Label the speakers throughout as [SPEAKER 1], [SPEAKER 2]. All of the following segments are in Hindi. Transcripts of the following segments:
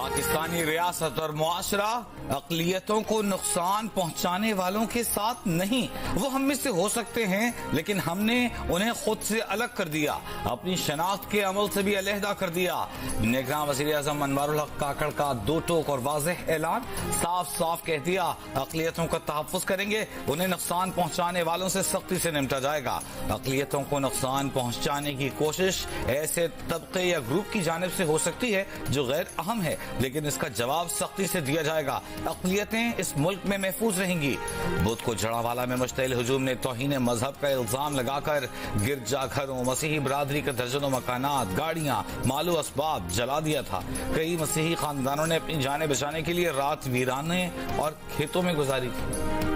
[SPEAKER 1] पाकिस्तानी रियासत और मुआशरा अक़लियतों को नुकसान पहुंचाने वालों के साथ नहीं। वो हम में से हो सकते हैं, लेकिन हमने उन्हें खुद से अलग कर दिया, अपनी शनाख्त के अमल से भी अलहदा कर दिया। निगरान वज़ीर आज़म अनवारुल हक काकड़ का दो टोक और वाज़ेह ऐलान, साफ साफ कह दिया अक़लियतों का तहफ़्फ़ुज़ करेंगे, उन्हें नुकसान पहुंचाने वालों से सख्ती से निपटा जाएगा। अक़लियतों को नुकसान पहुंचाने की कोशिश ऐसे तबके या ग्रुप की जानिब से हो सकती है जो गैर अहम है, लेकिन इसका जवाब सख्ती से दिया जाएगा। अक़लियतें इस मुल्क में महफूज रहेंगी। बुध को जड़ावाला में मुश्तइल हुजूम ने तौहीन मजहब का इल्जाम लगाकर गिरजाघरों, मसीही बरादरी के दर्जनों मकानात, गाड़ियां, मालो असबाब जला दिया था। कई मसीही खानदानों ने अपनी जानें बचाने के लिए रात वीराने और खेतों में गुजारी थी।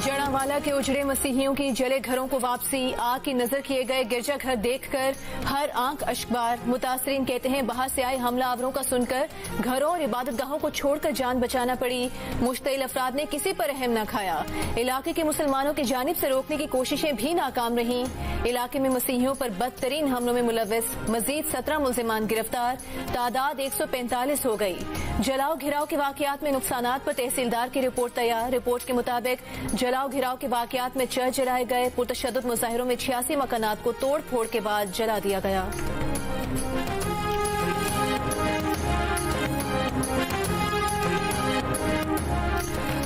[SPEAKER 2] जड़ावाला के उजड़े मसीहियों की जले घरों को वापसी, आग की नजर किए गए गिरजाघर देखकर हर आंख अश्कबार। मुतासरीन कहते हैं बाहर से आए हमलावरों का सुनकर घरों और इबादतगाहों को छोड़कर जान बचाना पड़ी। मुश्तइल अफराद ने किसी पर रहम न खाया। इलाके के मुसलमानों की जानिब से रोकने की कोशिशें भी नाकाम रहीं। इलाके में मसीहियों पर बदतरीन हमलों में मुलव्वस मजीद 17 मुल्जिमान गिरफ्तार, तादाद 145 हो गई। जलाओ घिराव के वाकयात में नुकसानात पर तहसीलदार की रिपोर्ट तैयार। रिपोर्ट के मुताबिक जलाओ घिराव के वाकयात में चर्च जलाए गए। पुरतशद्दुद मुजाहिरों में 86 मकानात को तोड़ फोड़ के बाद जला दिया गया।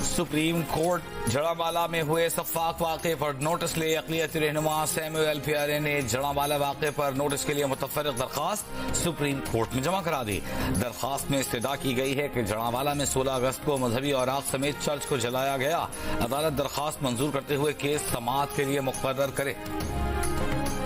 [SPEAKER 1] सुप्रीम कोर्ट जड़ावाला में हुए सफाक वाक़े पर नोटिस ले अक़लियती रहनुमा सैमुअल प्यारे ने जड़ावाला वाक़े पर नोटिस के लिए मुतफ़र्रिक़ दरख्वास्त सुप्रीम कोर्ट में जमा करा दी। दरख्वास्त में इस्तदा की गई है कि जड़ावाला में 16 अगस्त को मजहबी औराक़ समेत चर्च को जलाया गया। अदालत दरख्वास्त मंजूर करते हुए केस समाअत के लिए मुक़र्रर करे।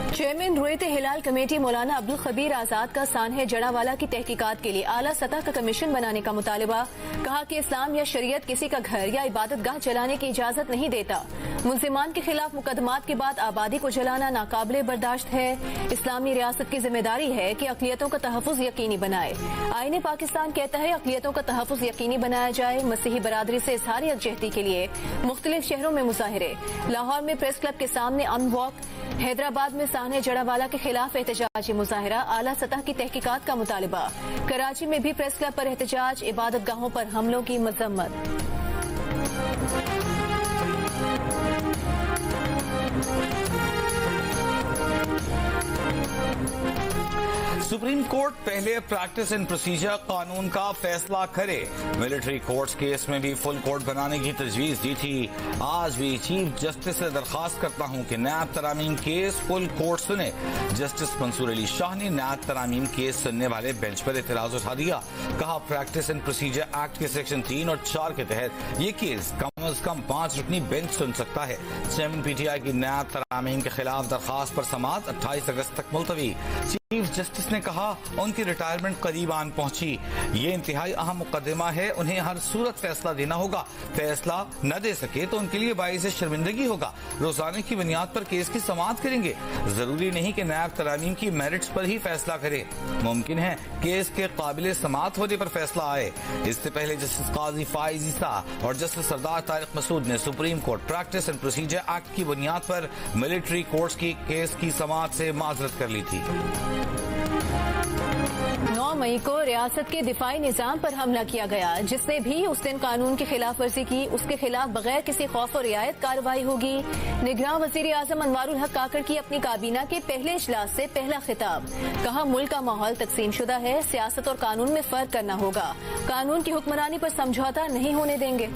[SPEAKER 2] चेयरमैन रुयत हिलाल कमेटी मौलाना अब्दुल खबीर आजाद का सानहे जड़ावाला की तहकीकात के लिए आला सतह का कमीशन बनाने का मुतालबा। कहा कि इस्लाम या शरीयत किसी का घर या इबादतगाह जलाने की इजाजत नहीं देता। मुल्जिमान के खिलाफ मुकदमात के बाद आबादी को जलाना नाकाबिले बर्दाश्त है। इस्लामी रियासत की जिम्मेदारी है कि अक़लियतों का तहफ़्फ़ुज़ यकीनी बनाए। आईने पाकिस्तान कहता है अक़लियतों का तहफ़्फ़ुज़ यकीनी बनाया जाए। मसीही बरादरी से इज़हार यकजहती के लिए मुख्तलिफ शहरों में मुजाहिरे। लाहौर में प्रेस क्लब के सामने अमन वॉक, हैदराबाद में सानहे जड़ावाला के खिलाफ एहतजाजी मुजाहिरा, आला सतह की तहकीकात का मुतालबा। कराची में भी प्रेस क्लब पर एहतजाज, इबादतगाहों पर हमलों की मजम्मत।
[SPEAKER 1] सुप्रीम कोर्ट पहले प्रैक्टिस एंड प्रोसीजर कानून का फैसला करे। मिलिट्री कोर्ट्स केस में भी फुल कोर्ट बनाने की तजवीज दी थी। आज भी चीफ जस्टिस से दरखास्त करता हूं कि नैब तरामीम केस फुल कोर्ट सुने। जस्टिस मंसूर अली शाह ने नैब तरामीम केस सुनने वाले बेंच पर एतराज उठा दिया। कहा प्रैक्टिस एंड प्रोसीजर एक्ट के सेक्शन 3 और 4 के तहत ये केस कम अज कम 5 रुकनी बेंच सुन सकता है। चेयरमैन पीटीआई की नैब तरामीम के खिलाफ दरखास्त पर समाअत 28 अगस्त तक मुलतवी। चीफ जस्टिस ने कहा उनकी रिटायरमेंट करीब आन पहुंची। ये इंतहाई अहम मुकदमा है, उन्हें हर सूरत फैसला देना होगा। फैसला न दे सके तो उनके लिए बाइस शर्मिंदगी होगा। रोजाना की बुनियाद पर केस की समाअत करेंगे। जरूरी नहीं कि नैब तरामीम की मेरिट्स पर ही फैसला करे। मुमकिन है केस के काबिल समाअत होने पर फैसला आए। इससे पहले जस्टिस काजी फाइज ईसा और जस्टिस सरदार तारिक मसूद ने supreme court practice and procedure act की बुनियाद पर मिलिट्री कोर्ट्स की केस की समाअत से माजरत कर ली थी।
[SPEAKER 2] 9 मई को रियासत के दिफाई निजाम पर हमला किया गया। जिसने भी उस दिन कानून की खिलाफ वर्जी की उसके खिलाफ बगैर किसी खौफ और रियायत कार्रवाई होगी। निगरान वज़ीर आज़म अनवारुल हक काकड़ की अपनी काबीना के पहले इजलास से पहला खिताब। कहा मुल्क का माहौल तकसीम शुदा है, सियासत और कानून में फर्क करना होगा। कानून की हुक्मरानी पर समझौता नहीं होने देंगे।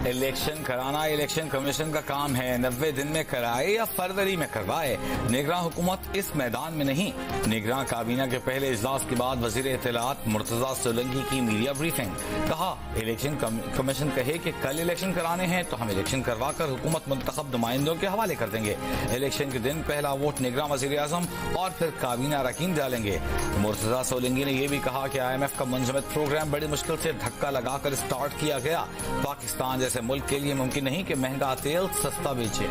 [SPEAKER 1] इलेक्शन कराना इलेक्शन कमीशन का काम है। 90 दिन में कराए या फरवरी में करवाए, निगरान हुकूमत इस मैदान में नहीं। निगरान काबीना के पहले इजलास के बाद वजीर इत्तलात मुर्तजा सोलंकी की मीडिया ब्रीफिंग। कहा इलेक्शन कमीशन कहे कि कल इलेक्शन कराने हैं तो हम इलेक्शन करवा कर हुकूमत मुंतखब नुमाइंदों के हवाले कर देंगे। इलेक्शन के दिन पहला वोट निगरान वजीर आजम और फिर काबीना अरकान डालेंगे। मुर्तजा सोलंकी ने यह भी कहा कि IMF का मुंजमद प्रोग्राम बड़ी मुश्किल से धक्का लगाकर स्टार्ट किया गया। पाकिस्तान जैसे मुल्क के लिए मुमकिन नहीं कि महंगा तेल सस्ता बेचे।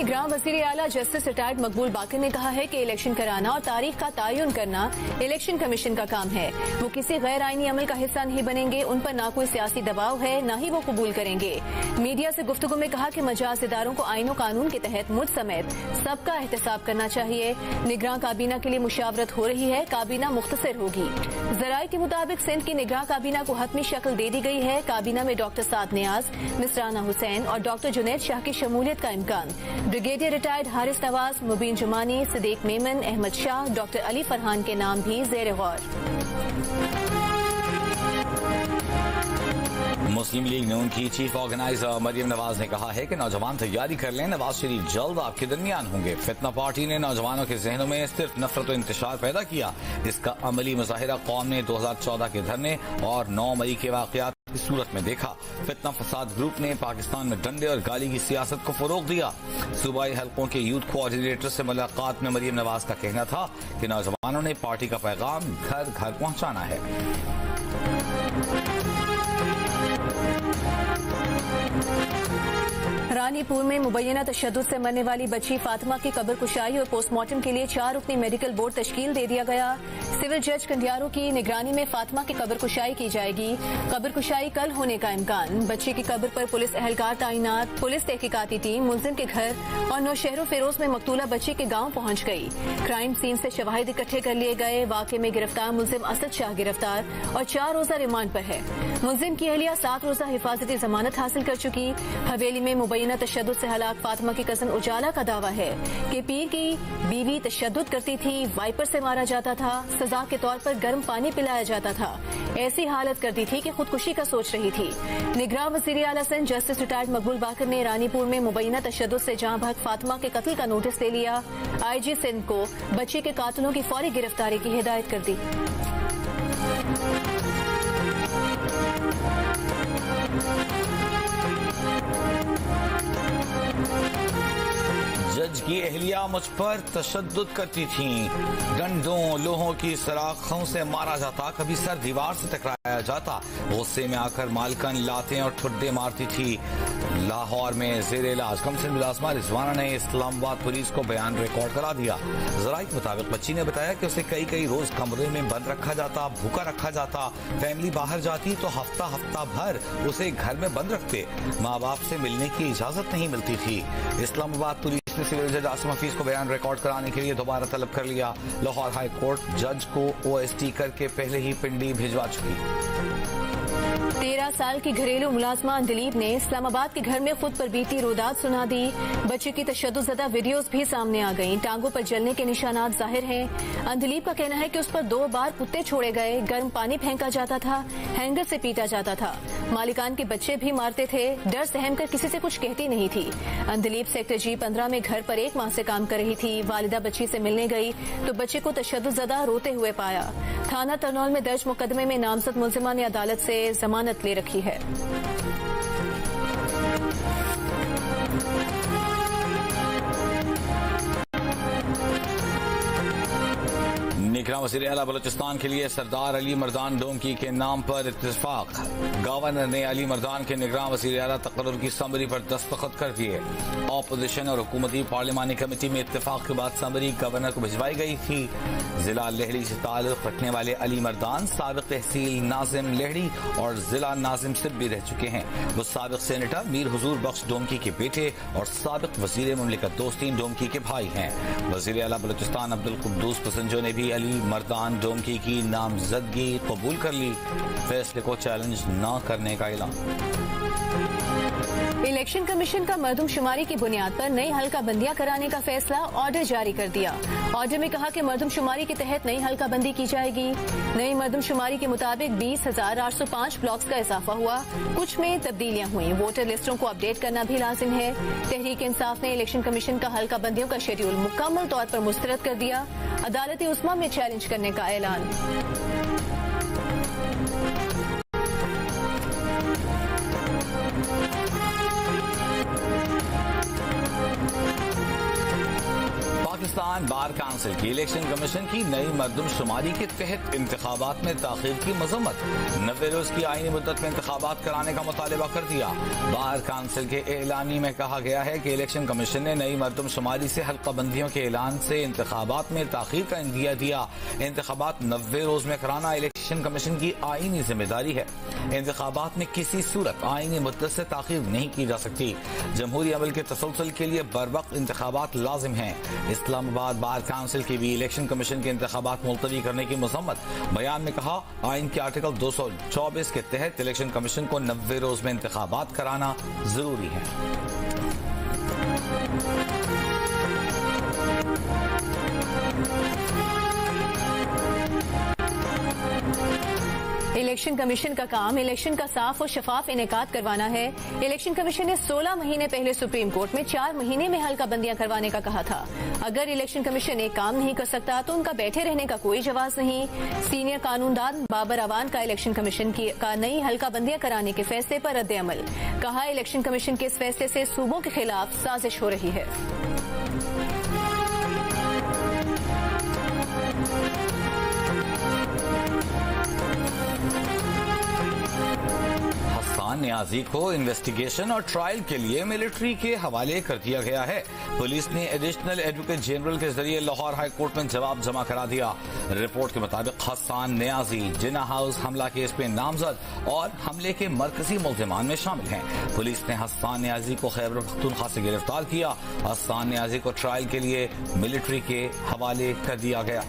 [SPEAKER 2] निगरान वज़ीर आला जस्टिस रिटायर्ड मकबूल बाकर ने कहा है कि इलेक्शन कराना और तारीख का तयन करना इलेक्शन कमीशन का काम है। वो किसी गैर आईनी अमल का हिस्सा नहीं बनेंगे। उन पर ना कोई सियासी दबाव है, ना ही वो कबूल करेंगे। मीडिया से गुफ्तगू में कहा कि मजाज इदारों को आईन और कानून के तहत मुझ समेत सबका एहतसाब करना चाहिए। निगरान काबीना के लिए मुशावरत हो रही है। काबीना मुख्तसर होगी। जराये के मुताबिक सिंध की निगरान काबीना को हतमी शक्ल दे दी गई है। काबीना में डॉक्टर साद नियाज, मिसराना हुसैन और डॉक्टर जुनैद शाह की शमूलियत का इम्कान। ब्रिगेडियर रिटायर्ड हारिस नवाज, मुबीन जुमानी, सिद्दीक मेमन, अहमद शाह, डॉक्टर अली फरहान के नाम भी ज़ेर गौर।
[SPEAKER 1] मुस्लिम लीग नून की चीफ ऑर्गेनाइजर मरियम नवाज ने कहा है कि नौजवान तैयारी कर लें, नवाज शरीफ जल्द आपके दरमियान होंगे। फितना पार्टी ने नौजवानों के जहनों में सिर्फ नफरत और इंतशार पैदा किया। इसका अमली मुजाहिरा कौम ने 2014 के धरने और 9 मई के वाकयात की सूरत में देखा। फितना फसाद ग्रुप ने पाकिस्तान में डंडे और गाली की सियासत को फरोग दिया। सूबाई हलकों के यूथ कोऑर्डिनेटर से मुलाकात में मरियम नवाज का कहना था कि नौजवानों ने पार्टी का पैगाम घर घर पहुंचाना है।
[SPEAKER 2] रानीपुर में मुबैना तशद्दुद से मरने वाली बच्ची फातिमा की कब्र कुशाई और पोस्टमार्टम के लिए 4 रुकनी मेडिकल बोर्ड तश्कील दे दिया गया। सिविल जज कंडियारों की निगरानी में फातिमा की कब्र कुशाई की जाएगी। कब्र कुशाई कल होने का इम्कान। बच्ची की कब्र पर पुलिस एहलकार तैनात। पुलिस तहकीकाती टीम मुलजिम के घर और नौशहरों फिरोज में मकतूला बच्ची के गांव पहुंच गई। क्राइम सीन से शवाहिद इकट्ठे कर लिए गए। वाकये में गिरफ्तार मुलजिम असद शाह गिरफ्तार और 4 रोजा रिमांड पर है। मुलजिम की अहलिया 7 रोजा हिफाजती जमानत हासिल कर चुकी। हवेली में मुबैना तशद्दुद से हलाक फातिमा की कजन उजाला का दावा है कि पीर की बीवी तशद्दुद करती थी, वाइपर से मारा जाता था, सजा के तौर पर गर्म पानी पिलाया जाता था। ऐसी हालत करती थी कि खुदकुशी का सोच रही थी। निगरान वज़ीर आला सिंध जस्टिस रिटायर्ड मकबूल बाकर ने रानीपुर में मुबैना तशद्दुद से जाँ बहक फातिमा के कत्ल का नोटिस ले लिया। IG सिंध को बच्ची के कातिलों की फौरी गिरफ्तारी की हिदायत कर दी।
[SPEAKER 1] जज की एहलिया मुझ पर तशद्दुद करती थी, डंडों लोहों की सराखों से मारा जाता, कभी सर दीवार से टकराया जाता। गुस्से में आकर मालकन लातें और ठुड्डे मारती थी। लाहौर में जेर इलाज कमसिन मुलाजमा रिजवाना ने इस्लामाबाद पुलिस को बयान रिकॉर्ड करा दिया। जराये के मुताबिक बच्ची ने बताया कि उसे कई रोज कमरे में बंद रखा जाता, भूखा रखा जाता। फैमिली बाहर जाती तो हफ्ता भर उसे घर में बंद रखते। माँ बाप से मिलने की इजाजत नहीं मिलती थी। इस्लामाबाद पुलिस ने सिविल जज आसिम हफीज को बयान रिकॉर्ड कराने के लिए दोबारा तलब कर लिया। लाहौर हाई कोर्ट जज को OST करके पहले ही पिंडी भिजवा चुकी।
[SPEAKER 2] 13 साल की घरेलू मुलाजमा अंदलीब ने इस्लामाबाद के घर में खुद पर बीती रोदात सुना दी। बच्चे की तशद्दुदज़दा वीडियोस भी सामने आ गईं। टांगों पर जलने के निशानात जाहिर हैं। अंदलीब का कहना है कि उस पर 2 बार कुत्ते छोड़े गए, गर्म पानी फेंका जाता था, हैंगर से पीटा जाता था। मालिकान के बच्चे भी मारते थे। डर सहम कर किसी से कुछ कहती नहीं थी। अंदलीब सेक्टर G15 में घर पर 1 माह से काम कर रही थी। वालिदा बच्ची से मिलने गई तो बच्चे को तशद्दुदज़दा रोते हुए पाया। थाना तरनौल में दर्ज मुकदमे में नामजद मुलजिमा ने अदालत से जमानत ले रखी है।
[SPEAKER 1] निगरान वज़ीर आला बलूचिस्तान के लिए सरदार अली मर्दान डोंकी के नाम पर इत्तेफाक। गवर्नर ने अली मर्दान के निगरान वज़ीर आला तकर्रुर की समरी पर दस्तखत कर दिए। ऑपोजिशन और हुकूमती पार्लिमानी कमेटी में इत्तेफाक के बाद समरी गवर्नर को भिजवाई गई थी। जिला लेहड़ी से ताल्लुक रखने वाले अली मर्दान साबिक तहसील नाजिम लेहड़ी और जिला नाजिम सिर्फ भी रह चुके हैं। वो साबिक सेनेटर मीर हुजूर बख्श डोंकी के बेटे और साबिक वज़ीर मुमलिकत दोस्तीन डोंकी के भाई हैं। वज़ीर आला बलूचिस्तान अब्दुल कुद्दूस पसंजो ने भी अली मर्दान डोंकी की नामजदगी कबूल कर ली। फैसले को चैलेंज न करने का ऐलान।
[SPEAKER 2] इलेक्शन कमीशन का मरदमशुमारी की बुनियाद पर नई हल्काबंदियां कराने का फैसला, ऑर्डर जारी कर दिया। ऑर्डर में कहा कि मरदमशुमारी के तहत नई हल्काबंदी की जाएगी। नई मरदमशुमारी के मुताबिक 20,805 ब्लॉक्स का इजाफा हुआ। कुछ में तब्दीलियां हुई। वोटर लिस्टों को अपडेट करना भी लाजिम है। तहरीक इंसाफ ने इलेक्शन कमीशन का हल्काबंदियों का शेड्यूल मुकम्मल तौर पर मुस्तरद कर दिया। अदालत उस्मा में चैलेंज करने का ऐलान।
[SPEAKER 1] पाकिस्तान बार काउंसिल की इलेक्शन कमीशन की नई मरदमशुमारी के तहत इंतखाबात में ताखीर की मजम्मत। 90 रोज की आईनी मुद्दत में इंतखाबात कराने का मुतालिबा कर दिया। बार काउंसिल के एलानी में कहा गया है कि इलेक्शन कमीशन ने नई मरदमशुमारी से हल्का बंदियों के ऐलान से इंतखाबात में ताखीर का इंदिया दिया। इंतखाबात 90 रोज में कराना इलेक्शन कमीशन की आईनी जिम्मेदारी है। इंतखाबात में किसी सूरत आईनी मुद्दत से ताखीर नहीं की जा सकती। जमहूरी अमल के तसलसल के लिए बरवक्त इंतखाबात लाजिम हैं। इस्लामाबाद बार काउंसिल की भी इलेक्शन कमीशन के इंतखाबात मुलतवी करने की मजम्मत। बयान में कहा, आइन के आर्टिकल 224 के तहत इलेक्शन कमीशन को 90 रोज में इंतखाबात कराना जरूरी है।
[SPEAKER 2] इलेक्शन कमीशन का काम इलेक्शन का साफ और शफाफ इनेकाद करवाना है। इलेक्शन कमीशन ने 16 महीने पहले सुप्रीम कोर्ट में 4 महीने में हल्का बंदियां करवाने का कहा था। अगर इलेक्शन कमीशन एक काम नहीं कर सकता तो उनका बैठे रहने का कोई जवाब नहीं। सीनियर कानूनदान बाबर अवान का इलेक्शन कमीशन का नई हल्का बंदियां कराने के फैसले पर रद्द अमल। कहा, इलेक्शन कमीशन के इस फैसले से सूबों के खिलाफ साजिश हो रही है।
[SPEAKER 1] हसन नियाजी को इन्वेस्टिगेशन और ट्रायल के लिए मिलिट्री के हवाले कर दिया गया है। पुलिस ने एडिशनल एडवोकेट जनरल के जरिए लाहौर हाई कोर्ट में जवाब जमा करा दिया। रिपोर्ट के मुताबिक हसन नियाजी जिन्ना हाउस हमला केस में नामजद और हमले के मरकजी मुल्जिमान में शामिल हैं। पुलिस ने हसन नियाजी को खैबर पख्तूनख्वा से गिरफ्तार किया। हसन नियाजी को ट्रायल के लिए मिलिट्री के हवाले कर दिया गया।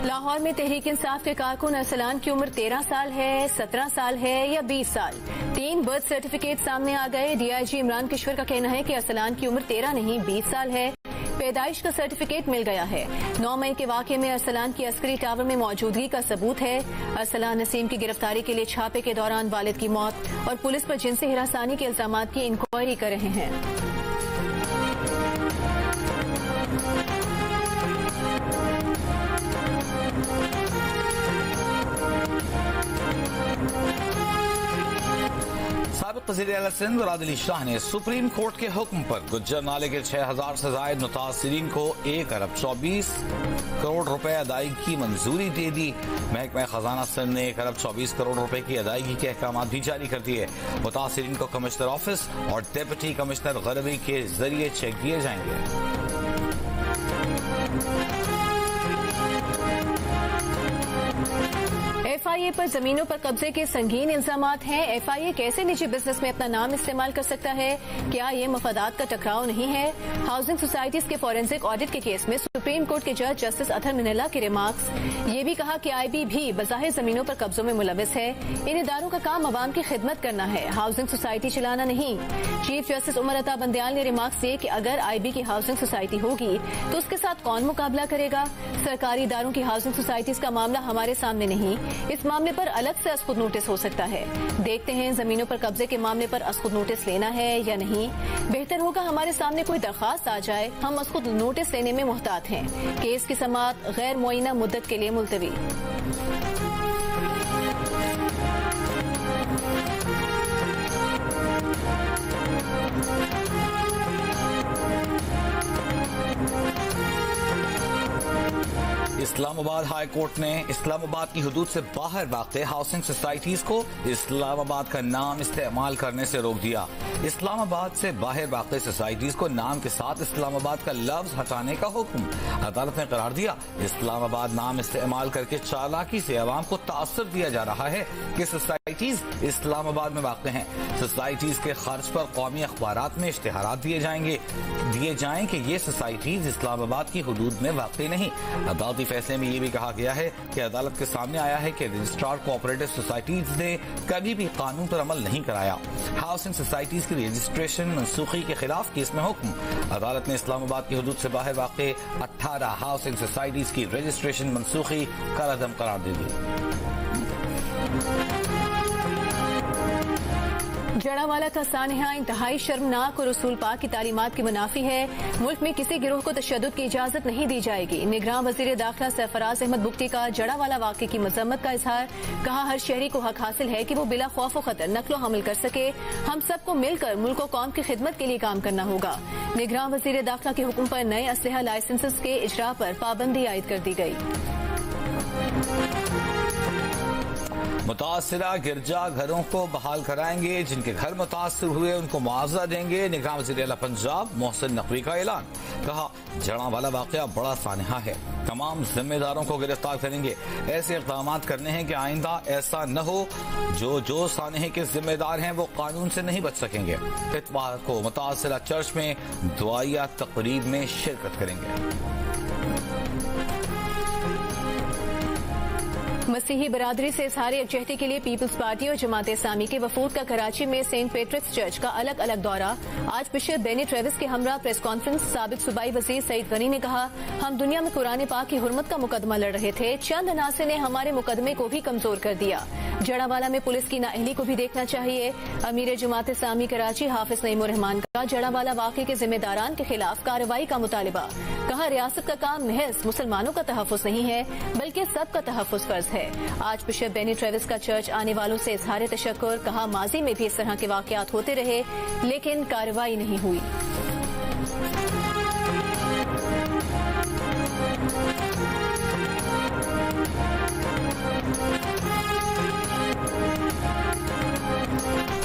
[SPEAKER 2] लाहौर में तहरीक इंसाफ के कारकुन अरसलान की उम्र 13 साल है, 17 साल है या 20 साल। 3 बर्थ सर्टिफिकेट सामने आ गए। डीआईजी इमरान किश्वर का कहना है कि अरसलान की उम्र 13 नहीं 20 साल है। पैदाइश का सर्टिफिकेट मिल गया है। 9 मई के वाकये में अरसलान की अस्करी टावर में मौजूदगी का सबूत है। अरसलान नसीम की गिरफ्तारी के लिए छापे के दौरान वालिद की मौत और पुलिस पर जिनसी हिरासानी के इल्जाम की इंक्वायरी कर रहे हैं।
[SPEAKER 1] साबिक वज़ीर-ए-आला सिंध मुराद अली शाह ने सुप्रीम कोर्ट के हुक्म पर गुज्जर नाले के 6000 से जायद मुतासिरीन को 1 अरब 24 करोड़ रुपए अदायगी की मंजूरी दे दी। महकमा खजाना सिंध ने 1 अरब 24 करोड़ रुपए की अदायगी के अहकाम भी जारी कर दिए। मुतासिरीन को कमिश्नर ऑफिस और डिप्टी कमिश्नर गरबी के जरिए चेक दिए जाएंगे।
[SPEAKER 2] एफआईए पर जमीनों पर कब्जे के संगीन इल्जामात हैं। एफआईए कैसे निजी बिजनेस में अपना नाम इस्तेमाल कर सकता है? क्या ये मफादात का टकराव नहीं है? हाउसिंग सोसाइटीज के फॉरेंसिक ऑडिट के केस में सुप्रीम कोर्ट के जज जस्टिस अतहर मिनल्ला के रिमार्क्स। ये भी कहा कि आईबी भी बज़ाहिर जमीनों पर कब्जों में मुलविस है। इन इदारों का काम अवाम की खिदमत करना है, हाउसिंग सोसाइटी चलाना नहीं। चीफ जस्टिस उमर अता बंदयाल ने रिमार्क्स दिए कि अगर आईबी की हाउसिंग सोसाइटी होगी तो उसके साथ कौन मुकाबला करेगा? सरकारी इदारों की हाउसिंग सोसाइटीज का मामला हमारे सामने नहीं। इस मामले पर अलग से अस्खुद नोटिस हो सकता है। देखते हैं जमीनों पर कब्जे के मामले पर अस्खुद नोटिस लेना है या नहीं। बेहतर होगा हमारे सामने कोई दरखास्त आ जाए, हम अस्खुद नोटिस लेने में मुहतात हैं। केस की समाअत गैर मुअय्यना मुद्दत के लिए मुलतवी।
[SPEAKER 1] इस्लामाबाद हाई कोर्ट ने इस्लामाबाद की हुदूद से बाहर वाक़े हाउसिंग सोसाइटीज को इस्लामाबाद का नाम इस्तेमाल करने से रोक दिया। इस्लामाबाद से बाहर वाक़े सोसाइटीज को नाम के साथ इस्लामाबाद का लफ्ज हटाने का हुक्म अदालत ने करार दिया। इस्लामाबाद नाम इस्तेमाल करके चालाकी से अवाम को तासुर दिया जा रहा है कि सोसाइटीज इस्लामाबाद में वाक़ हैं। सोसाइटीज के खर्च पर कौमी अखबारात में इश्तिहारात दिए जाएं कि ये सोसाइटीज इस्लामाबाद की हुदूद में वाक़ नहीं। अदालती फैसले में ये भी कहा गया है कि अदालत के सामने आया है कि रजिस्ट्रार कोऑपरेटिव सोसाइटीज ने कभी भी कानून पर अमल नहीं कराया। हाउसिंग सोसाइटीज की रजिस्ट्रेशन मनसूखी के खिलाफ केस में हुक्म। अदालत ने इस्लामाबाद की हुदूद से बाहर वाक़े 18 हाउसिंग सोसाइटीज की रजिस्ट्रेशन मनसूखी करारदम करार दे दी।
[SPEAKER 2] जड़ावाला का सानहा इंतहाई शर्मनाक और रसूल पाक की तालीमात की मुनाफी है। मुल्क में किसी गिरोह को तशद्दुद की इजाजत नहीं दी जाएगी। निगरान वजीर दाखिला सरफराज अहमद बुगटी का जड़ावाला वाक़े की मजम्मत का इजहार। कहा, हर शहरी को हक हासिल है कि वो बिला खौफ व खतर नक्लो हमल कर सके। हम सबको मिलकर मुल्क और कौम की खिदमत के लिए काम करना होगा। निगरान वजीर दाखिला के हुक्म पर नए असलहा लाइसेंसेस के इजरा पर पाबंदी आयद कर दी गई।
[SPEAKER 1] मुतासिरा गिरजा घरों को बहाल कराएंगे। जिनके घर मुतासर हुए उनको मुआवजा देंगे। निगरान वज़ीर आला पंजाब मोहसिन नकवी का ऐलान। कहा, जड़ावाला वाक़या बड़ा सानहा है। तमाम जिम्मेदारों को गिरफ्तार करेंगे। ऐसे इक़दाम करने हैं कि आइंदा ऐसा न हो। जो सानहे के जिम्मेदार हैं वो कानून से नहीं बच सकेंगे। इतवार को मुतासिरा चर्च में दुआया तकरीब में शिरकत करेंगे।
[SPEAKER 2] मसीही बरादरी से इजहार यकजहती के लिए पीपल्स पार्टी और जमात इस्लामी के वफूद का कराची में सेंट पैट्रिक्स चर्च का अलग अलग दौरा। आज बिशप बेनी ट्रेविस के हमरा प्रेस कॉन्फ्रेंस। साबिक सूबाई वजीर सईद गनी ने कहा, हम दुनिया में कुरान पाक की हुर्मत का मुकदमा लड़ रहे थे। चंद अनासर ने हमारे मुकदमे को भी कमजोर कर दिया। जड़ावाला में पुलिस की नाअहली को भी देखना चाहिए। अमीर जमात इस्लामी कराची हाफिज नईमुर रहमान का जड़ावाला वाक़े के जिम्मेदारान के खिलाफ कार्रवाई का मुतालिबा। कहा, रियासत का काम महज मुसलमानों का तहफ़्फ़ुज़ नहीं है बल्कि सबका तहफ़्फ़ुज़ फर्ज है। आज बिशप बेनी ट्रेविस का चर्च आने वालों से इजहार तशक्कुर। कहा, माजी में भी इस तरह के वाक़यात होते रहे लेकिन कार्रवाई नहीं हुई।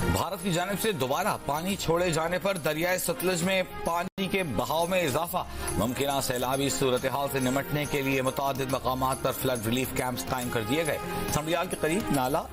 [SPEAKER 1] भारत की जानिब से दोबारा पानी छोड़े जाने पर दरियाए सतलुज में पानी के बहाव में इजाफा। मुमकिन सैलाबी सूरत हाल से निमटने के लिए मुतादिद मकामात पर फ्लड रिलीफ कैंप्स कायम कर दिए गए। समड़ियाल के करीब नाला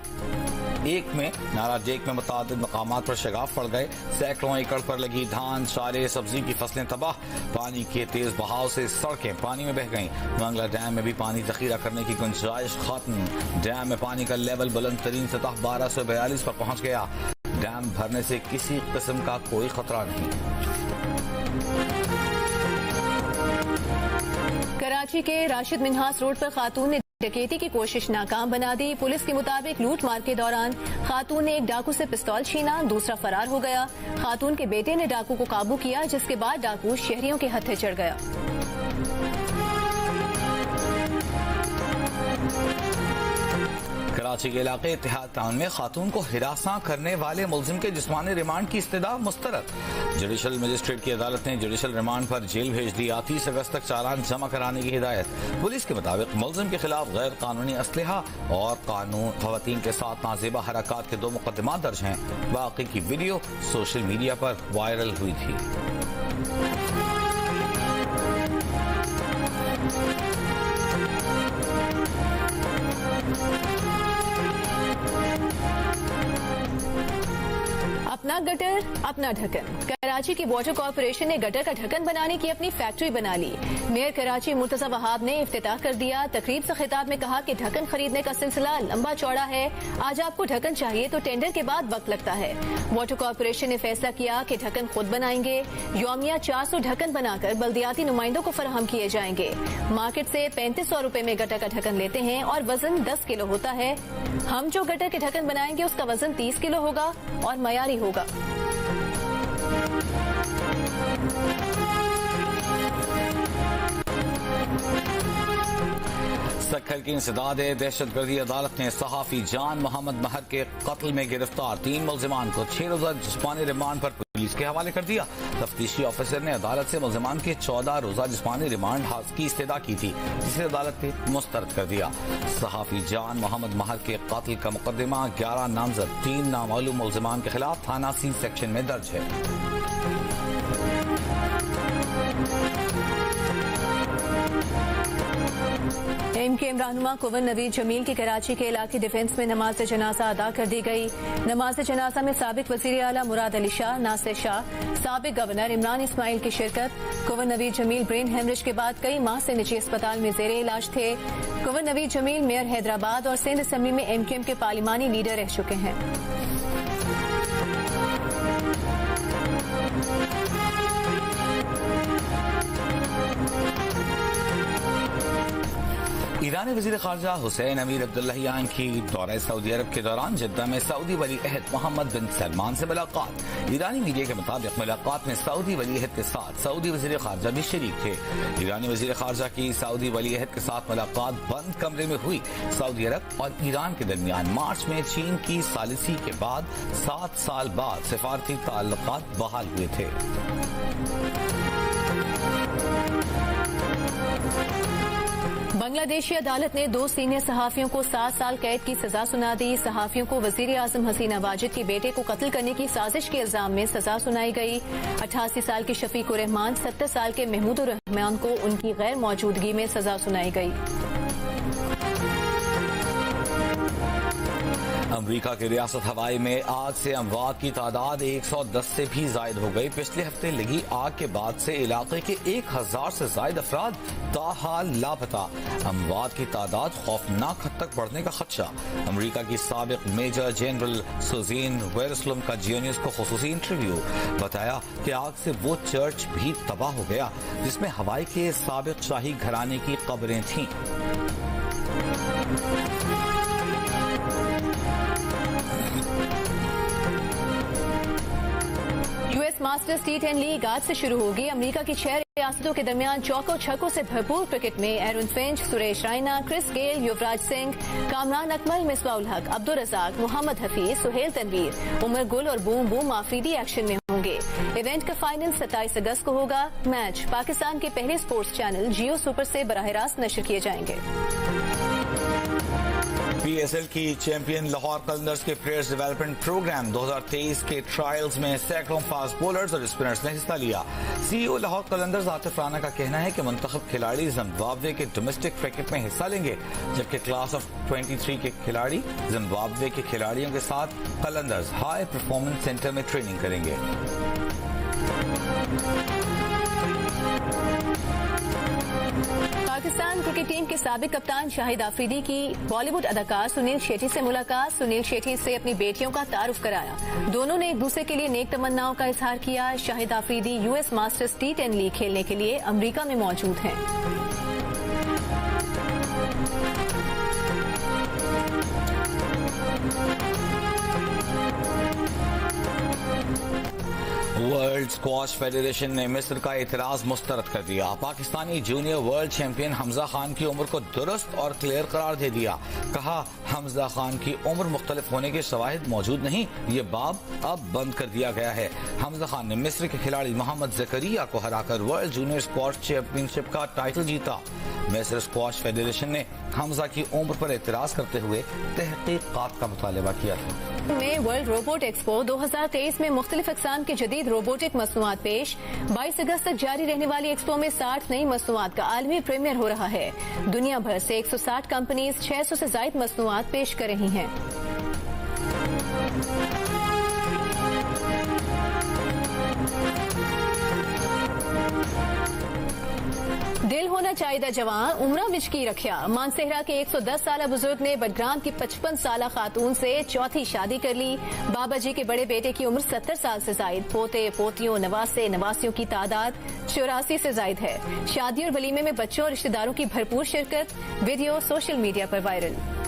[SPEAKER 1] जेक में मुतादिद मकामात पर शगाफ पड़ गए। सैकड़ों एकड़ पर लगी धान, चारे, सब्जी की फसलें तबाह। पानी के तेज बहाव से सड़कें पानी में बह गईं। मंगला डैम में भी पानी जखीरा करने की गुंजाइश खत्म। डैम में पानी का लेवल बुलंद तरीन सतह 1242 पर पहुंच गया। डैम भरने से किसी किस्म का कोई खतरा नहीं।
[SPEAKER 2] कराची के राशिद मिन्हास रोड पर खातून ने डकैती की कोशिश नाकाम बना दी। पुलिस के मुताबिक लूट मार के दौरान खातून ने एक डाकू से पिस्तौल छीना, दूसरा फरार हो गया। खातून के बेटे ने डाकू को काबू किया, जिसके बाद डाकू शहरियों के हत्थे चढ़ गया।
[SPEAKER 1] कराची के इलाके इत्तेहाद टाउन में खातून को हिरासा करने वाले मुलजिम के जिस्मानी रिमांड की इस्तदा मुस्तरद। जुडिशल मजिस्ट्रेट की अदालत ने जुडिशल रिमांड पर जेल भेज दिया। 30 अगस्त तक चालान जमा कराने की हिदायत। पुलिस के मुताबिक मुलजिम के खिलाफ गैर कानूनी असलहा और खवातीन के साथ नाजेबा हरकत के 2 मुकदमा दर्ज हैं। वाक़े की वीडियो सोशल मीडिया पर वायरल हुई थी।
[SPEAKER 2] अपना गटर अपना ढक्कन। कराची की वाटर कॉर्पोरेशन ने गटर का ढक्कन बनाने की अपनी फैक्ट्री बना ली। मेयर कराची मुर्तजा वहाब ने इफ्तिताह कर दिया। तकरीब से खिताब में कहा कि ढक्कन खरीदने का सिलसिला लंबा चौड़ा है। आज आपको ढक्कन चाहिए तो टेंडर के बाद वक्त लगता है। वाटर कॉर्पोरेशन ने फैसला किया कि ढक्कन खुद बनाएंगे। यौमिया 400 ढक्कन बनाकर बल्दियाती नुमाइंदों को फराहम किए जाएंगे। मार्केट से 3500 रुपए में गटर का ढक्कन लेते हैं और वजन 10 किलो होता है। हम जो गटर के ढक्कन बनाएंगे उसका वजन 30 किलो होगा और मयारी होगा।
[SPEAKER 1] सक्खर की इंसदाद दहशतगर्दी अदालत ने सहाफी जान मोहम्मद महर के कत्ल में गिरफ्तार 3 मुलजिमान को 6 रोजा जिस्मानी रिमांड पर पुलिस के हवाले कर दिया। तफ्तीशी ऑफिसर ने अदालत से मुलजिमान के 14 रोजा जिस्मानी रिमांड की इस्तदा की थी, जिसे अदालत ने मुस्तरद कर दिया। सहाफी जान मोहम्मद महर के कत्ल का मुकदमा 11 नामजद 3 नामालूम मुलजिमान के खिलाफ थाना C सेक्शन में दर्ज है।
[SPEAKER 2] एमकेएम रहनुमा कुंवर नवीद जमील की कराची के इलाके डिफेंस में नमाज जनाजा अदा कर दी गई। नमाज जनाजा में साबिक वजीर आला मुराद अली शाह, नासिर शाह, साबिक गवर्नर इमरान इस्माइल की शिरकत। कुंवर नवीद जमील ब्रेन हेमरेज के बाद कई माह से निजी अस्पताल में जेरे इलाज थे। कुंवर नवीद जमील मेयर हैदराबाद और सिंध असेंबली में एमकेएम के पार्लिमानी लीडर रह चुके हैं।
[SPEAKER 1] ईरानी वज़ीर ख़ारजा हुसैन अमीर अब्दुल्लाहियान की दौरा सऊदी अरब के दौरान जिद्दा में सऊदी वली अहद मोहम्मद बिन सलमान से मुलाकात। ईरानी मीडिया के मुताबिक मुलाकात में सऊदी वली अहद के साथ सऊदी वज़ीर ख़ारजा भी शरीक थे। ईरानी वज़ीर ख़ारजा की सऊदी वली अहद के साथ मुलाकात बंद कमरे में हुई। सऊदी अरब और ईरान के दरमियान मार्च में चीन की सालिसी के बाद 7 साल बाद सिफारती ताल्लुकात बहाल हुए थे।
[SPEAKER 2] बांग्लादेशी अदालत ने 2 सीनियर सहाफियों को 7 साल कैद की सजा सुना दी। सहाफियों को वजीर आजम हसीना वाजिद के बेटे को कत्ल करने की साजिश के इल्जाम में सजा सुनाई गई। 88 साल के शफीकुर रहमान, 70 साल के महमूदुर रहमान को उनकी गैर मौजूदगी में सजा सुनाई गई।
[SPEAKER 1] अमरीका की रियासत हवाई में आग से अमवात की तादाद 110 से भी जायद हो गई। पिछले हफ्ते लगी आग के बाद से इलाके के 1000 से जायद अफराद ताहाल लापता। अमवात की तादाद खौफनाक हद तक बढ़ने का खदशा। अमरीका की साबिक मेजर जनरल सुजीन वेरस्लम का जियो न्यूज को खुसूसी इंटरव्यू। बताया कि आग से वो चर्च भी तबाह हो गया जिसमें हवाई के साबिक शाही घराने की कब्रें थीं।
[SPEAKER 2] यूएस मास्टर्स T10 लीग आज से शुरू होगी। अमेरिका की 6 रियासतों के दरमियान चौकों छक्कों से भरपूर क्रिकेट में Aaron Finch, Suresh Raina, Chris Gayle, Yuvraj Singh, Kamran Akmal, Misbahul Haq, Abdul Razzaq, Mohammad Hafeez, Suhail Tanveer, Umar Gul और बूम बूम आफरीदी एक्शन में होंगे। इवेंट का फाइनल 27 अगस्त को होगा। मैच पाकिस्तान के पहले स्पोर्ट्स चैनल जियो सुपर से बराह रास्त नशर किए जाएंगे।
[SPEAKER 1] PSL की चैंपियन लाहौर कलंदर्स के प्लेयर्स डेवलपमेंट प्रोग्राम 2023 के ट्रायल्स में सैकड़ों फास्ट बॉलर्स और स्पिनर्स ने हिस्सा लिया। CEO लाहौर कलंदर्स आतिफ राना का कहना है कि मुंतखब खिलाड़ी जिम्बाब्वे के डोमेस्टिक क्रिकेट में हिस्सा लेंगे, जबकि क्लास ऑफ 23 के खिलाड़ी जिम्बाब्वे के खिलाड़ियों के साथ कलंदर्स हाई परफॉर्मेंस सेंटर में ट्रेनिंग करेंगे।
[SPEAKER 2] पाकिस्तान क्रिकेट टीम के साबिक कप्तान शाहिद आफरीदी की बॉलीवुड अदाकार सुनील शेट्टी से मुलाकात। सुनील शेट्टी से अपनी बेटियों का तारुफ कराया। दोनों ने एक दूसरे के लिए नेक तमन्नाओं का इजहार किया। Shahid Afridi US masters T10 league खेलने के लिए अमेरिका में मौजूद हैं।
[SPEAKER 1] वर्ल्ड स्क्वाश फेडरेशन ने मिस्र का एतराज मुस्तरद कर दिया। Pakistani junior world champion Hamza Khan की उम्र को दुरुस्त और क्लियर करार दे दिया। कहा, हमजा खान की उम्र मुख्तलिफ होने के शवाहिद मौजूद नहीं, ये बाब अब बंद कर दिया गया है। हमजा खान ने मिस्र के खिलाड़ी मोहम्मद जकरिया को हराकर वर्ल्ड जूनियर स्क्वाश चैंपियनशिप का टाइटल जीता। मिस्र स्क्वाश फेडरेशन ने हमजा की उम्र पर एतराज करते हुए तहकीकात का मुतालबा किया था।
[SPEAKER 2] में वर्ल्ड रोबोट एक्सपो 2023 में मुख्तलिफ अक़साम के जदीद रोबोटिक मसनूआत पेश। 22 अगस्त तक जारी रहने वाली एक्सपो में 60 नई मसनूआत का आलमी प्रीमियर हो रहा है। दुनिया भर से 160 कंपनीज 600 से जायद मसनूआत पेश कर रही हैं। दिल होना चाहिए जवान, उम्रा विच की रखिया। मानसेहरा के 110 साल बुजुर्ग ने बडग्राम की 55 साल खातून से चौथी शादी कर ली। बाबा जी के बड़े बेटे की उम्र 70 साल से जायद। पोते पोतियों नवासे नवासियों की तादाद 84 से जायद है। शादी और वलीमे में बच्चों और रिश्तेदारों की भरपूर शिरकत। वीडियो सोशल मीडिया पर वायरल।